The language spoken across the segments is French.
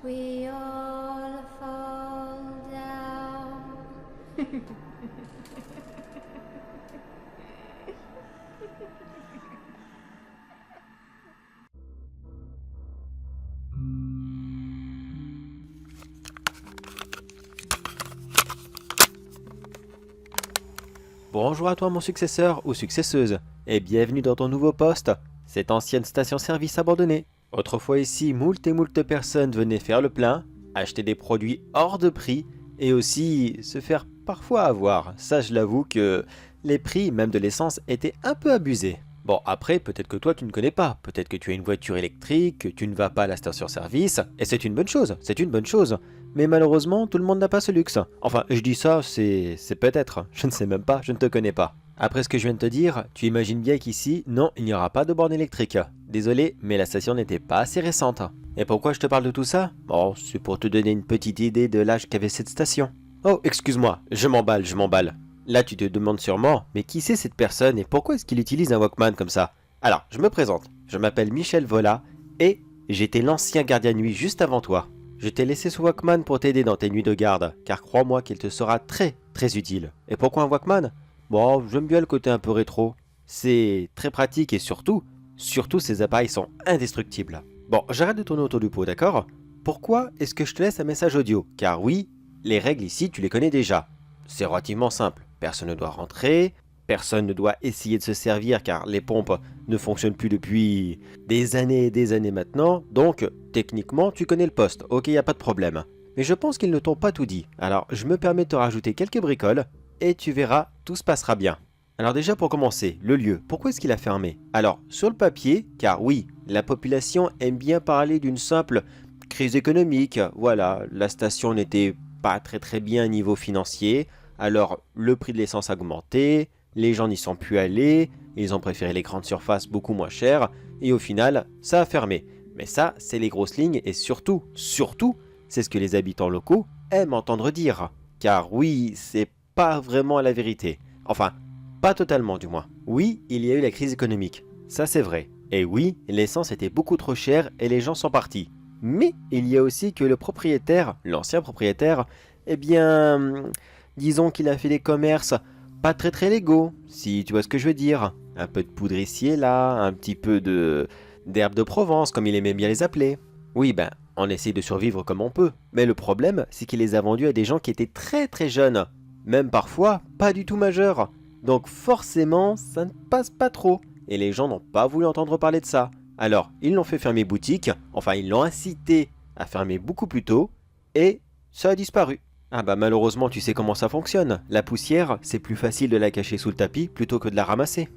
we all fall down. Bonjour à toi mon successeur ou successeuse, et bienvenue dans ton nouveau poste, cette ancienne station-service abandonnée. Autrefois ici, moult et moult personnes venaient faire le plein, acheter des produits hors de prix, et aussi se faire parfois avoir. Ça je l'avoue que les prix, même de l'essence, étaient un peu abusés. Bon après, peut-être que toi tu ne connais pas, peut-être que tu as une voiture électrique, que tu ne vas pas à la station-service, et c'est une bonne chose, c'est une bonne chose. Mais malheureusement, tout le monde n'a pas ce luxe. Enfin, je dis ça, c'est peut-être. Je ne sais même pas, je ne te connais pas. Après ce que je viens de te dire, tu imagines bien qu'ici, non, il n'y aura pas de borne électrique. Désolé, mais la station n'était pas assez récente. Et pourquoi je te parle de tout ça? Bon, c'est pour te donner une petite idée de l'âge qu'avait cette station. Oh, excuse-moi, je m'emballe, je m'emballe. Là, tu te demandes sûrement, mais qui c'est cette personne et pourquoi est-ce qu'il utilise un Walkman comme ça? Alors, je me présente. Je m'appelle Michel Vola et j'étais l'ancien gardien de nuit juste avant toi. Je t'ai laissé ce Walkman pour t'aider dans tes nuits de garde, car crois-moi qu'il te sera très utile. Et pourquoi un Walkman? Bon, j'aime bien le côté un peu rétro. C'est très pratique et surtout ces appareils sont indestructibles. Bon, j'arrête de tourner autour du pot, d'accord? Pourquoi est-ce que je te laisse un message audio? Car oui, les règles ici, tu les connais déjà. C'est relativement simple. Personne ne doit rentrer, personne ne doit essayer de se servir car les pompes ne fonctionnent plus depuis des années et des années maintenant. Donc, techniquement, tu connais le poste. Ok, y a pas de problème. Mais je pense qu'ils ne t'ont pas tout dit. Alors, je me permets de te rajouter quelques bricoles et tu verras, tout se passera bien. Alors déjà pour commencer, le lieu, pourquoi est-ce qu'il a fermé? Alors, sur le papier, car oui, la population aime bien parler d'une simple crise économique. Voilà, la station n'était pas très bien niveau financier. Alors, le prix de l'essence a augmenté, les gens n'y sont plus allés, ils ont préféré les grandes surfaces beaucoup moins chères, et au final, ça a fermé. Mais ça, c'est les grosses lignes, et surtout, c'est ce que les habitants locaux aiment entendre dire. Car oui, c'est pas vraiment la vérité. Enfin, pas totalement du moins. Oui, il y a eu la crise économique, ça c'est vrai. Et oui, l'essence était beaucoup trop chère et les gens sont partis. Mais il y a aussi que le propriétaire, l'ancien propriétaire, eh bien, disons qu'il a fait des commerces pas très légaux, si tu vois ce que je veux dire. Un peu de poudre ici et là, un petit peu de d'herbe de Provence, comme il aimait bien les appeler. Oui, ben, on essaie de survivre comme on peut. Mais le problème, c'est qu'il les a vendus à des gens qui étaient très jeunes. Même parfois, pas du tout majeurs. Donc forcément, ça ne passe pas trop. Et les gens n'ont pas voulu entendre parler de ça. Alors, ils l'ont fait fermer boutique, enfin ils l'ont incité à fermer beaucoup plus tôt, et ça a disparu. Ah bah malheureusement tu sais comment ça fonctionne, la poussière c'est plus facile de la cacher sous le tapis plutôt que de la ramasser.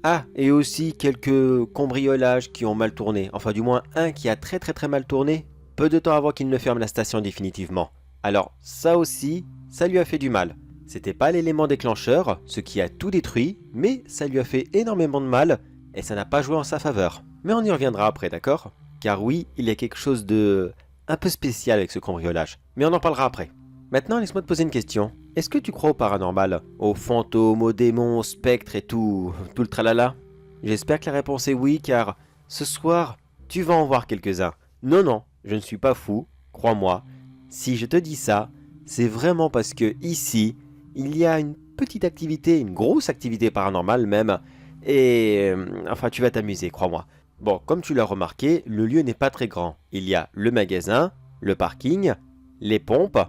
Ah, et aussi quelques cambriolages qui ont mal tourné, enfin du moins un qui a très mal tourné, peu de temps avant qu'il ne ferme la station définitivement. Alors ça aussi, ça lui a fait du mal. C'était pas l'élément déclencheur, ce qui a tout détruit, mais ça lui a fait énormément de mal, et ça n'a pas joué en sa faveur. Mais on y reviendra après, d'accord? Car oui, il y a quelque chose de un peu spécial avec ce cambriolage, mais on en parlera après. Maintenant, laisse-moi te poser une question. Est-ce que tu crois au paranormal? Aux fantômes, aux démons, aux spectres et tout le tralala? J'espère que la réponse est oui, car ce soir, tu vas en voir quelques-uns. Non, je ne suis pas fou, crois-moi. Si je te dis ça, c'est vraiment parce que ici, il y a une petite activité, une grosse activité paranormale même, et enfin tu vas t'amuser, crois-moi. Bon, comme tu l'as remarqué, le lieu n'est pas très grand. Il y a le magasin, le parking, les pompes,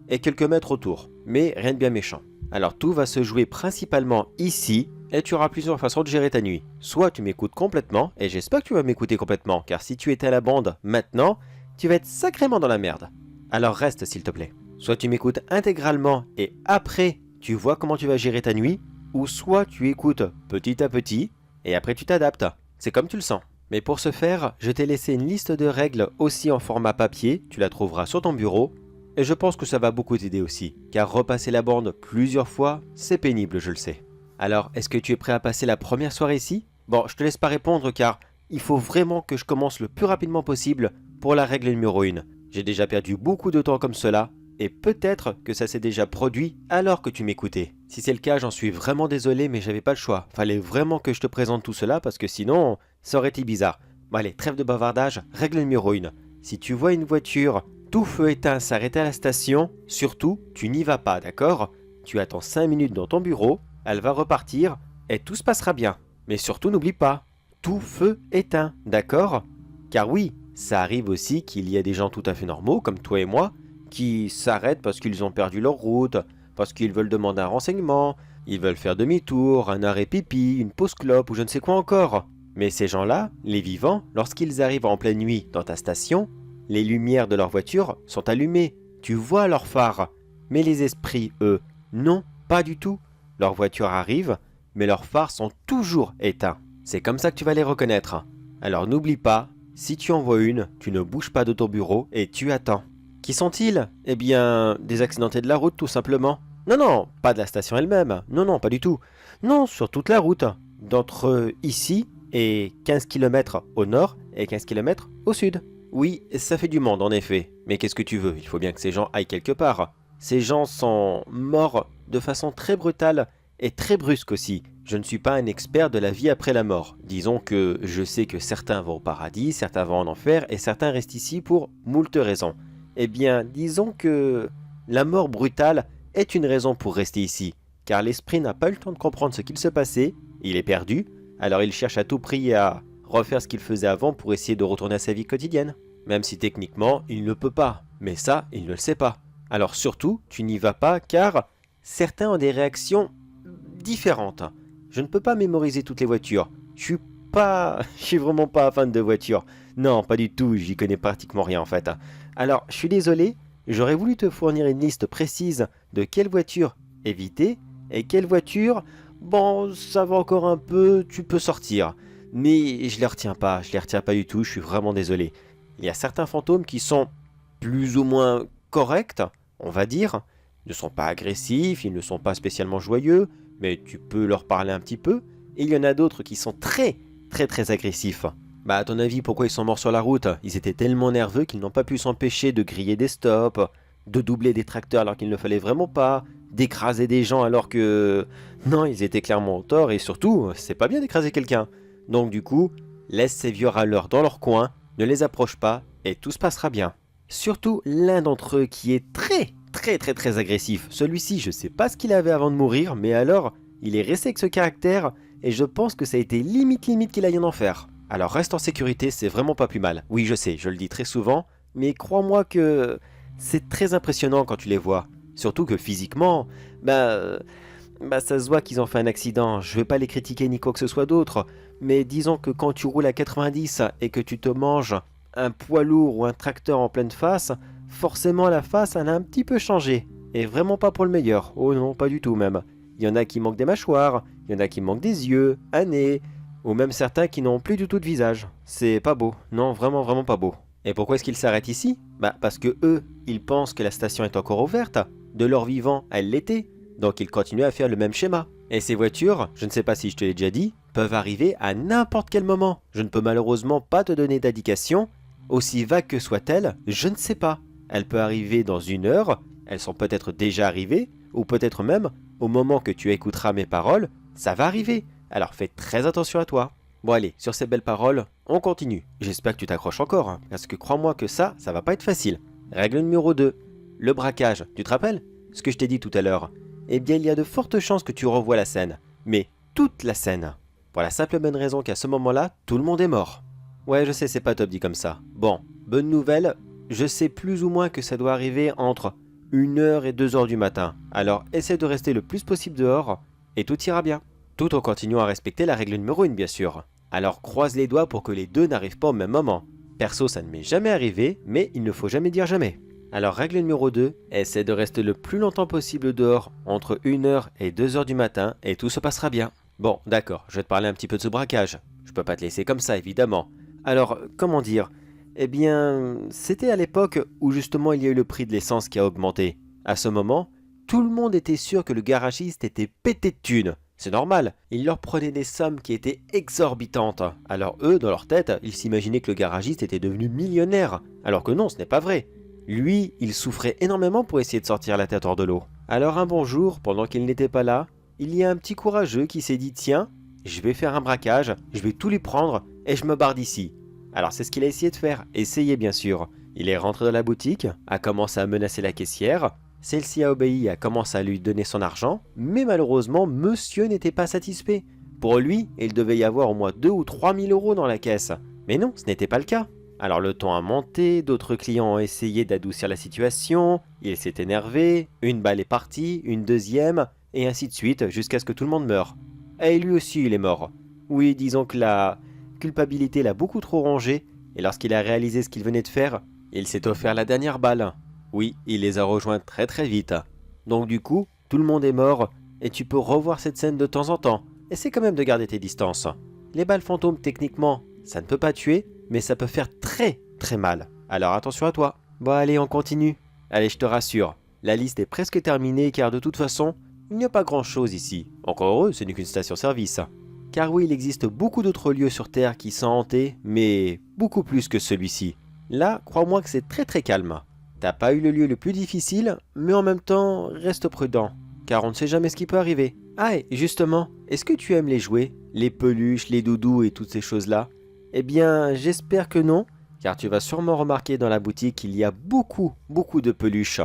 et quelques mètres autour, mais rien de bien méchant. Alors tout va se jouer principalement ici, et tu auras plusieurs façons de gérer ta nuit. Soit tu m'écoutes complètement, et j'espère que tu vas m'écouter complètement, car si tu étais à la bande maintenant, tu vas être sacrément dans la merde. Alors reste s'il te plaît. Soit tu m'écoutes intégralement, et après tu vois comment tu vas gérer ta nuit, ou soit tu écoutes petit à petit, et après tu t'adaptes. C'est comme tu le sens. Mais pour ce faire, je t'ai laissé une liste de règles aussi en format papier, tu la trouveras sur ton bureau, et je pense que ça va beaucoup t'aider aussi, car repasser la borne plusieurs fois, c'est pénible, je le sais. Alors, est-ce que tu es prêt à passer la première soirée ici? Bon, je te laisse pas répondre car il faut vraiment que je commence le plus rapidement possible pour la règle numéro 1. J'ai déjà perdu beaucoup de temps comme cela, et peut-être que ça s'est déjà produit alors que tu m'écoutais. Si c'est le cas, j'en suis vraiment désolé, mais j'avais pas le choix. Fallait vraiment que je te présente tout cela parce que sinon, ça aurait été bizarre. Bon allez, trêve de bavardage, règle numéro 1. Si tu vois une voiture tout feu éteint s'arrêter à la station, surtout, tu n'y vas pas, d'accord? Tu attends 5 minutes dans ton bureau, elle va repartir et tout se passera bien. Mais surtout, n'oublie pas, tout feu éteint, d'accord? Car oui, ça arrive aussi qu'il y a des gens tout à fait normaux, comme toi et moi, qui s'arrêtent parce qu'ils ont perdu leur route, parce qu'ils veulent demander un renseignement, ils veulent faire demi-tour, un arrêt pipi, une pause clope ou je ne sais quoi encore. Mais ces gens-là, les vivants, lorsqu'ils arrivent en pleine nuit dans ta station, les lumières de leur voiture sont allumées, tu vois leurs phares. Mais les esprits, eux, non, pas du tout. Leur voiture arrive, mais leurs phares sont toujours éteints. C'est comme ça que tu vas les reconnaître. Alors n'oublie pas, si tu en vois une, tu ne bouges pas de ton bureau et tu attends. Qui sont-ils? Eh bien, des accidentés de la route tout simplement. Non, non, pas de la station elle-même. Non, non, pas du tout. Non, sur toute la route. D'entre ici et 15 km au nord et 15 km au sud. Oui, ça fait du monde en effet. Mais qu'est-ce que tu veux? Il faut bien que ces gens aillent quelque part. Ces gens sont morts de façon très brutale et très brusque aussi. Je ne suis pas un expert de la vie après la mort. Disons que je sais que certains vont au paradis, certains vont en enfer et certains restent ici pour moult raisons. Eh bien, disons que la mort brutale est une raison pour rester ici, car l'esprit n'a pas eu le temps de comprendre ce qu'il se passait, il est perdu, alors il cherche à tout prix à refaire ce qu'il faisait avant pour essayer de retourner à sa vie quotidienne. Même si techniquement, il ne peut pas, mais ça, il ne le sait pas. Alors surtout, tu n'y vas pas car certains ont des réactions différentes. Je ne peux pas mémoriser toutes les voitures. Je suis vraiment pas fan de voitures. Non, pas du tout, j'y connais pratiquement rien en fait. Alors, je suis désolé, j'aurais voulu te fournir une liste précise de quelle voiture éviter et quelle voiture, bon, ça va encore un peu, tu peux sortir. Mais je les retiens pas du tout, je suis vraiment désolé. Il y a certains fantômes qui sont plus ou moins corrects, on va dire. Ils ne sont pas agressifs, ils ne sont pas spécialement joyeux, mais tu peux leur parler un petit peu. Et il y en a d'autres qui sont très agressifs. Bah à ton avis, pourquoi ils sont morts sur la route? Ils étaient tellement nerveux qu'ils n'ont pas pu s'empêcher de griller des stops, de doubler des tracteurs alors qu'il ne fallait vraiment pas, d'écraser des gens alors que... Non, ils étaient clairement au tort et surtout, c'est pas bien d'écraser quelqu'un. Donc du coup, laisse ces vieux râleurs dans leur coin, ne les approche pas et tout se passera bien. Surtout l'un d'entre eux qui est très agressif. Celui-ci, je sais pas ce qu'il avait avant de mourir, mais alors, il est resté avec ce caractère et je pense que ça a été limite qu'il aille en enfer. Alors reste en sécurité, c'est vraiment pas plus mal. Oui, je sais, je le dis très souvent, mais crois-moi que c'est très impressionnant quand tu les vois. Surtout que physiquement, ça se voit qu'ils ont fait un accident. Je vais pas les critiquer ni quoi que ce soit d'autre, mais disons que quand tu roules à 90 et que tu te manges un poids lourd ou un tracteur en pleine face, forcément la face elle a un petit peu changé. Et vraiment pas pour le meilleur. Oh non, pas du tout même. Il y en a qui manquent des mâchoires, il y en a qui manquent des yeux, un nez, ou même certains qui n'ont plus du tout de visage. C'est pas beau. Non, vraiment pas beau. Et pourquoi est-ce qu'ils s'arrêtent ici? Parce que eux, ils pensent que la station est encore ouverte. De leur vivant, elle l'était. Donc ils continuent à faire le même schéma. Et ces voitures, je ne sais pas si je te l'ai déjà dit, peuvent arriver à n'importe quel moment. Je ne peux malheureusement pas te donner d'indication. Aussi vague que soit-elle, je ne sais pas. Elle peut arriver dans 1 heure, elles sont peut-être déjà arrivées, ou peut-être même, au moment que tu écouteras mes paroles, ça va arriver. Alors fais très attention à toi. Bon allez, sur ces belles paroles, on continue. J'espère que tu t'accroches encore, hein, parce que crois-moi que ça va pas être facile. Règle numéro 2. Le braquage, tu te rappelles? Ce que je t'ai dit tout à l'heure. Eh bien il y a de fortes chances que tu revoies la scène. Mais toute la scène. Pour la simple bonne raison qu'à ce moment-là, tout le monde est mort. Ouais, je sais, c'est pas top dit comme ça. Bon, bonne nouvelle, je sais plus ou moins que ça doit arriver entre 1 heure et 2 heures du matin. Alors essaie de rester le plus possible dehors et tout ira bien. Tout en continuant à respecter la règle numéro 1 bien sûr. Alors croise les doigts pour que les deux n'arrivent pas au même moment. Perso ça ne m'est jamais arrivé, mais il ne faut jamais dire jamais. Alors règle numéro 2, essaie de rester le plus longtemps possible dehors, entre 1 heure et 2 heures du matin, et tout se passera bien. Bon, d'accord, je vais te parler un petit peu de ce braquage. Je peux pas te laisser comme ça évidemment. Alors, comment dire? Eh bien, c'était à l'époque où justement il y a eu le prix de l'essence qui a augmenté. À ce moment, tout le monde était sûr que le garagiste était pété de thunes. C'est normal, il leur prenait des sommes qui étaient exorbitantes. Alors eux, dans leur tête, ils s'imaginaient que le garagiste était devenu millionnaire. Alors que non, ce n'est pas vrai. Lui, il souffrait énormément pour essayer de sortir la tête hors de l'eau. Alors un bon jour, pendant qu'il n'était pas là, il y a un petit courageux qui s'est dit « Tiens, je vais faire un braquage, je vais tout lui prendre et je me barre d'ici. » Alors c'est ce qu'il a essayé de faire, essayer bien sûr. Il est rentré dans la boutique, a commencé à menacer la caissière. Celle-ci a obéi et a commencé à lui donner son argent, mais malheureusement, monsieur n'était pas satisfait. Pour lui, il devait y avoir au moins 2 ou 3 000 euros dans la caisse. Mais non, ce n'était pas le cas. Alors le ton a monté, d'autres clients ont essayé d'adoucir la situation, il s'est énervé, une balle est partie, une deuxième, et ainsi de suite, jusqu'à ce que tout le monde meure. Et lui aussi, il est mort. Oui, disons que la culpabilité l'a beaucoup trop rongé, et lorsqu'il a réalisé ce qu'il venait de faire, il s'est offert la dernière balle. Oui, il les a rejoints très très vite. Donc du coup, tout le monde est mort, et tu peux revoir cette scène de temps en temps. Essaie quand même de garder tes distances. Les balles fantômes, techniquement, ça ne peut pas tuer, mais ça peut faire très très mal. Alors attention à toi. Bon allez, on continue. Allez, je te rassure, la liste est presque terminée car de toute façon, il n'y a pas grand chose ici. Encore heureux, ce n'est qu'une station-service. Car oui, il existe beaucoup d'autres lieux sur Terre qui sont hantés, mais beaucoup plus que celui-ci. Là, crois-moi que c'est très très calme. T'as pas eu le lieu le plus difficile, mais en même temps, reste prudent, car on ne sait jamais ce qui peut arriver. Ah, et justement, est-ce que tu aimes les jouets, les peluches, les doudous et toutes ces choses-là? Eh bien, j'espère que non, car tu vas sûrement remarquer dans la boutique qu'il y a beaucoup de peluches.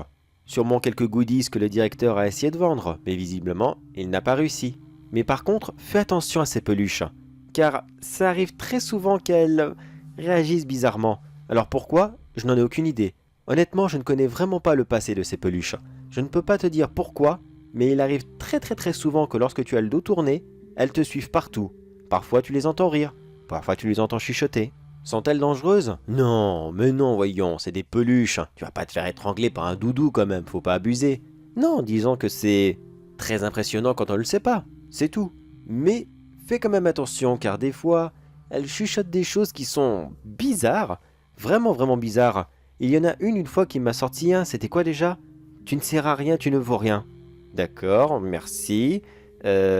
Sûrement quelques goodies que le directeur a essayé de vendre, mais visiblement, il n'a pas réussi. Mais par contre, fais attention à ces peluches, car ça arrive très souvent qu'elles réagissent bizarrement. Alors pourquoi? Je n'en ai aucune idée. Honnêtement, je ne connais vraiment pas le passé de ces peluches. Je ne peux pas te dire pourquoi, mais il arrive très souvent que lorsque tu as le dos tourné, elles te suivent partout. Parfois tu les entends rire, parfois tu les entends chuchoter. Sont-elles dangereuses? Non, mais non, voyons, c'est des peluches. Tu vas pas te faire étrangler par un doudou quand même, faut pas abuser. Non, disons que c'est très impressionnant quand on le sait pas, c'est tout. Mais fais quand même attention car des fois, elles chuchotent des choses qui sont bizarres, vraiment bizarres. Il y en a une fois qui m'a sorti un, c'était quoi déjà? Tu ne sers à rien, tu ne vaux rien. D'accord, merci.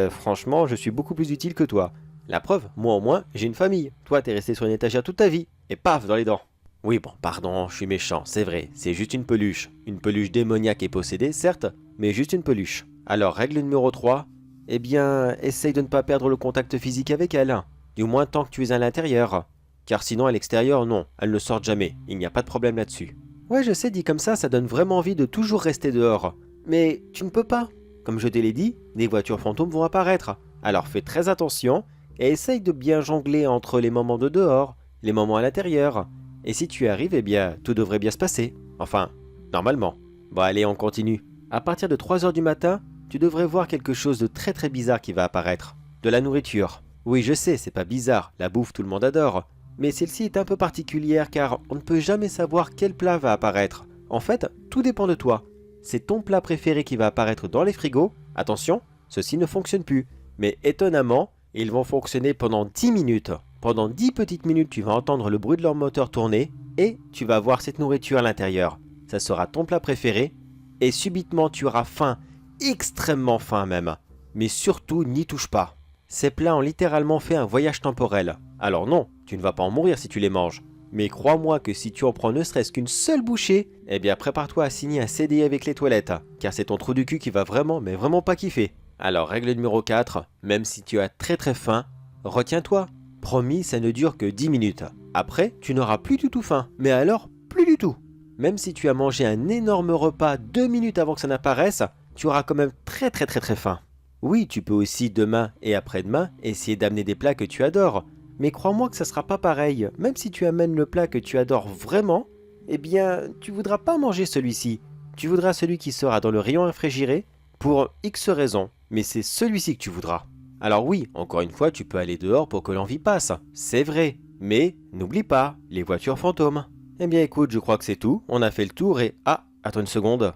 Franchement, je suis beaucoup plus utile que toi. La preuve, moi au moins, j'ai une famille. Toi, t'es resté sur une étagère toute ta vie. Et paf, dans les dents. Oui, bon, pardon, je suis méchant, c'est vrai. C'est juste une peluche. Une peluche démoniaque et possédée, certes, mais juste une peluche. Alors, règle numéro 3. Eh bien, essaye de ne pas perdre le contact physique avec elle. Du moins tant que tu es à l'intérieur. Car sinon, à l'extérieur, non, elles ne sortent jamais. Il n'y a pas de problème là-dessus. Ouais, je sais, dit comme ça donne vraiment envie de toujours rester dehors. Mais tu ne peux pas. Comme je te l'ai dit, des voitures fantômes vont apparaître. Alors fais très attention et essaye de bien jongler entre les moments de dehors, les moments à l'intérieur. Et si tu y arrives, eh bien, tout devrait bien se passer. Enfin, normalement. Bon allez, on continue. À partir de 3 heures du matin, tu devrais voir quelque chose de très bizarre qui va apparaître. De la nourriture. Oui, je sais, c'est pas bizarre, la bouffe tout le monde adore. Mais celle-ci est un peu particulière car on ne peut jamais savoir quel plat va apparaître. En fait, tout dépend de toi. C'est ton plat préféré qui va apparaître dans les frigos. Attention, ceux-ci ne fonctionnent plus. Mais étonnamment, ils vont fonctionner pendant 10 minutes. Pendant 10 petites minutes, tu vas entendre le bruit de leur moteur tourner et tu vas voir cette nourriture à l'intérieur. Ça sera ton plat préféré et subitement tu auras faim, extrêmement faim même. Mais surtout, n'y touche pas. Ces plats ont littéralement fait un voyage temporel. Alors non, tu ne vas pas en mourir si tu les manges. Mais crois-moi que si tu en prends ne serait-ce qu'une seule bouchée, eh bien prépare-toi à signer un CDI avec les toilettes, car c'est ton trou du cul qui va vraiment, mais vraiment pas kiffer. Alors règle numéro 4, même si tu as très faim, retiens-toi. Promis, ça ne dure que 10 minutes. Après, tu n'auras plus du tout faim, mais alors plus du tout. Même si tu as mangé un énorme repas 2 minutes avant que ça n'apparaisse, tu auras quand même très faim. Oui, tu peux aussi demain et après-demain essayer d'amener des plats que tu adores. Mais crois-moi que ça sera pas pareil. Même si tu amènes le plat que tu adores vraiment, eh bien, tu voudras pas manger celui-ci. Tu voudras celui qui sera dans le rayon réfrigéré pour X raisons. Mais c'est celui-ci que tu voudras. Alors oui, encore une fois, tu peux aller dehors pour que l'envie passe. C'est vrai. Mais n'oublie pas, les voitures fantômes. Eh bien écoute, je crois que c'est tout. On a fait le tour et... Ah, attends une seconde.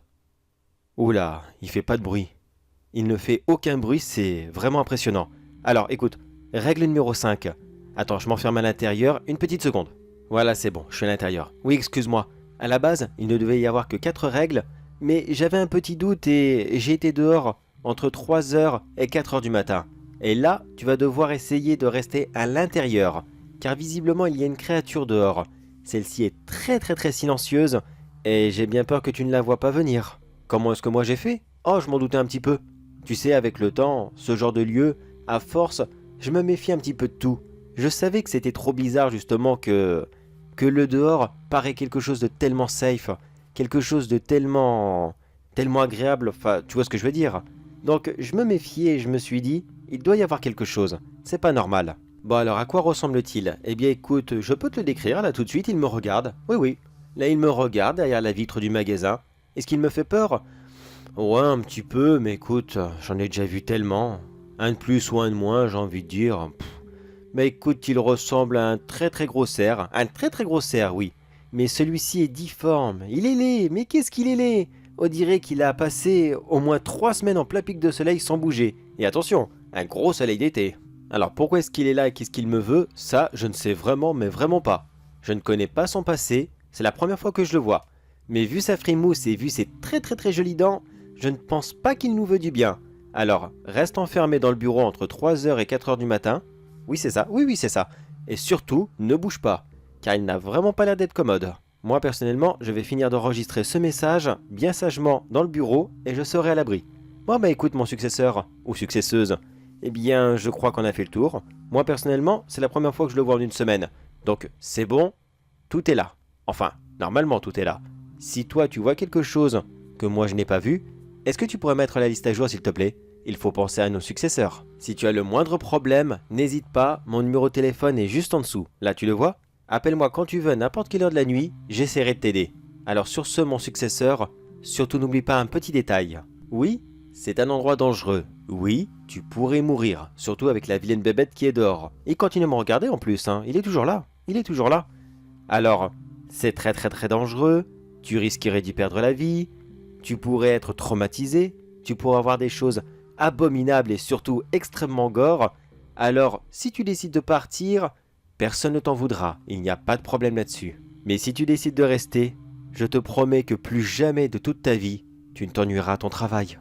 Oula, il fait pas de bruit. Il ne fait aucun bruit, c'est vraiment impressionnant. Alors écoute, règle numéro 5. Attends, je m'enferme à l'intérieur, une petite seconde. Voilà, c'est bon, je suis à l'intérieur. Oui, excuse-moi. À la base, il ne devait y avoir que 4 règles, mais j'avais un petit doute et j'ai été dehors entre 3h et 4h du matin. Et là, tu vas devoir essayer de rester à l'intérieur, car visiblement il y a une créature dehors. Celle-ci est très silencieuse, et j'ai bien peur que tu ne la vois pas venir. Comment est-ce que moi j'ai fait? Oh, je m'en doutais un petit peu. Tu sais, avec le temps, ce genre de lieu, à force, je me méfie un petit peu de tout. Je savais que c'était trop bizarre justement que que le dehors paraît quelque chose de tellement safe, quelque chose de tellement agréable, enfin, tu vois ce que je veux dire. Donc je me méfiais et je me suis dit, il doit y avoir quelque chose, c'est pas normal. Bon alors à quoi ressemble-t-il? Eh bien écoute, je peux te le décrire là tout de suite, il me regarde. Oui oui, là il me regarde derrière la vitre du magasin. Est-ce qu'il me fait peur? Ouais un petit peu, mais écoute, j'en ai déjà vu tellement. Un de plus ou un de moins, j'ai envie de dire. Mais écoute, il ressemble à un très gros cerf. Un très gros cerf, oui. Mais celui-ci est difforme. Il est laid. Mais qu'est-ce qu'il est laid? On dirait qu'il a passé au moins 3 semaines en plein pic de soleil sans bouger. Et attention, un gros soleil d'été. Alors pourquoi est-ce qu'il est là et qu'est-ce qu'il me veut? Ça, je ne sais vraiment, mais vraiment pas. Je ne connais pas son passé. C'est la première fois que je le vois. Mais vu sa frimousse et vu ses très jolies dents, je ne pense pas qu'il nous veut du bien. Alors, reste enfermé dans le bureau entre 3h et 4h du matin. Oui, c'est ça. Oui, c'est ça. Et surtout, ne bouge pas, car il n'a vraiment pas l'air d'être commode. Moi, personnellement, je vais finir d'enregistrer ce message bien sagement dans le bureau et je serai à l'abri. Bon, bah écoute, mon successeur, ou successeuse, eh bien, je crois qu'on a fait le tour. Moi, personnellement, c'est la première fois que je le vois en une semaine. Donc, c'est bon, tout est là. Enfin, normalement, tout est là. Si toi, tu vois quelque chose que moi, je n'ai pas vu, est-ce que tu pourrais mettre la liste à jour, s'il te plaît? Il faut penser à nos successeurs. Si tu as le moindre problème, n'hésite pas, mon numéro de téléphone est juste en dessous. Là, tu le vois? Appelle-moi quand tu veux, à n'importe quelle heure de la nuit, j'essaierai de t'aider. Alors sur ce, mon successeur, surtout n'oublie pas un petit détail. Oui, c'est un endroit dangereux. Oui, tu pourrais mourir, surtout avec la vilaine bébête qui est dehors. Il continue à me regarder en plus, hein. Il est toujours là. Il est toujours là. Alors, c'est très dangereux, tu risquerais d'y perdre la vie, tu pourrais être traumatisé, tu pourrais avoir des choses abominables et surtout extrêmement gore. Alors, si tu décides de partir, personne ne t'en voudra, il n'y a pas de problème là-dessus. Mais si tu décides de rester, je te promets que plus jamais de toute ta vie, tu ne t'ennuieras à ton travail.